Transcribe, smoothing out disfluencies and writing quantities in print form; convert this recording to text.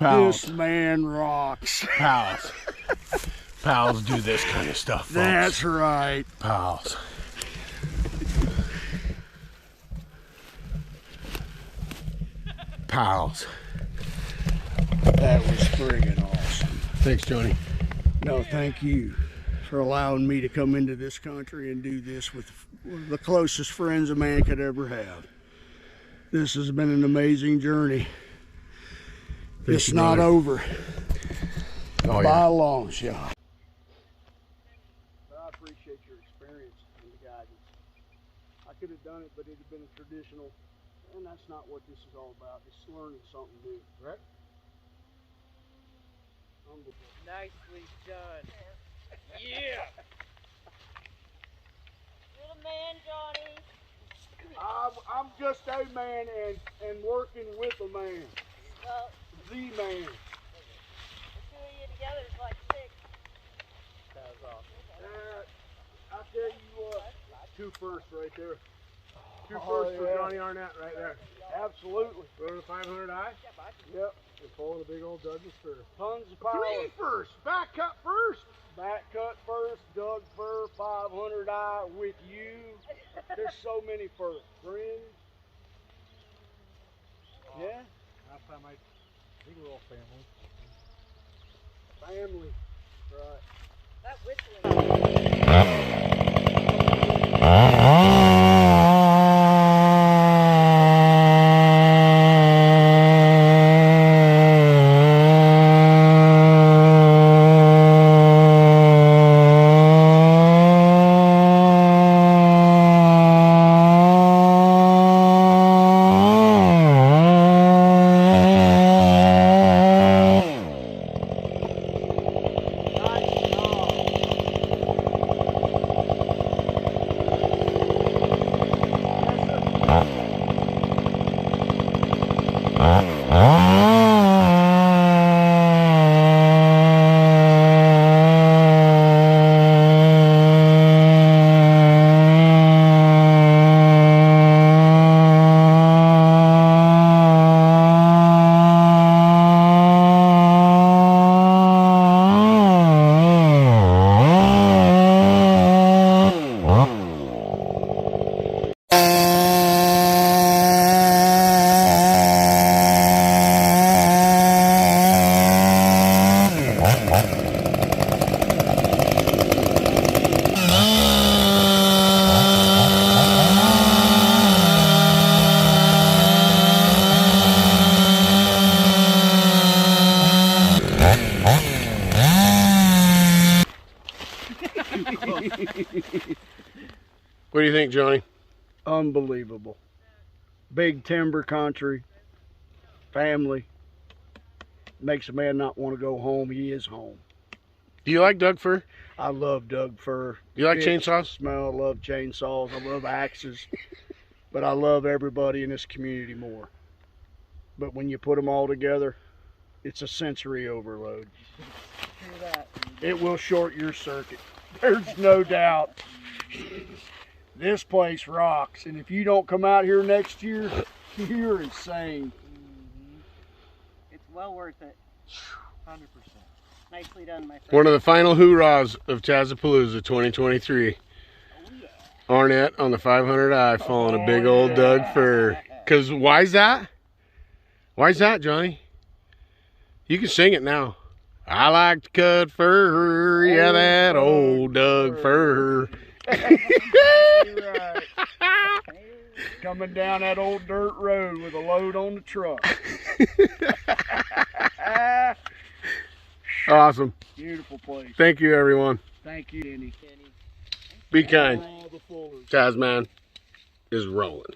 Pals. This man rocks. Pals. Pals do this kind of stuff, folks. That's right. Pals. pals. That was friggin' awesome. Thanks, Johnny. No, thank you for allowing me to come into this country and do this with the closest friends a man could ever have. This has been an amazing journey. It's not over by a long shot. But I appreciate your experience and the guidance. I could have done it, but it had been a traditional, and that's not what this is all about. It's learning something new. Right? Nicely done. Yeah. You're the man, Johnny. I'm just a man and working with a man. Well, The man. the two of you together is like six. That's awesome. I'll tell you what. 2 firsts right there. 2 Oh, firsts for yeah. Johnny Arnett right there. Absolutely. Go to 500 eye. Yep. And pulling a big old Doug Fir. Tons of power. 3 firsts. Back cut first. Back cut first. Doug Fir, 500 eye with you. There's so many firsts. Friends. Yeah. Last time I think we're all family. Family. Right. That whistling. What do you think, Johnny? Unbelievable. Big timber country. Family. Makes a man not want to go home. He is home. Do you like Doug Fir? I love Doug Fir. You like It's chainsaws? Smell. I love chainsaws. I love axes. But I love everybody in this community more. But when you put them all together, it's a sensory overload. It will short your circuit. There's no doubt. This place rocks. And if you don't come out here next year, you're insane. It's well worth it. 100%. Nicely done, my friend. One of the final hoorahs of Tazapalooza 2023. Arnett on the 500i falling a big old Doug Fir. Because why's that? Why's that, Johnny? You can sing it now. I like to cut fur, yeah, that old Doug Fir. Right. Coming down that old dirt road with a load on the truck. Awesome. Beautiful place. Thank you, everyone. Thank you, Kenny. Be kind. All the fullers. Tasman is rolling.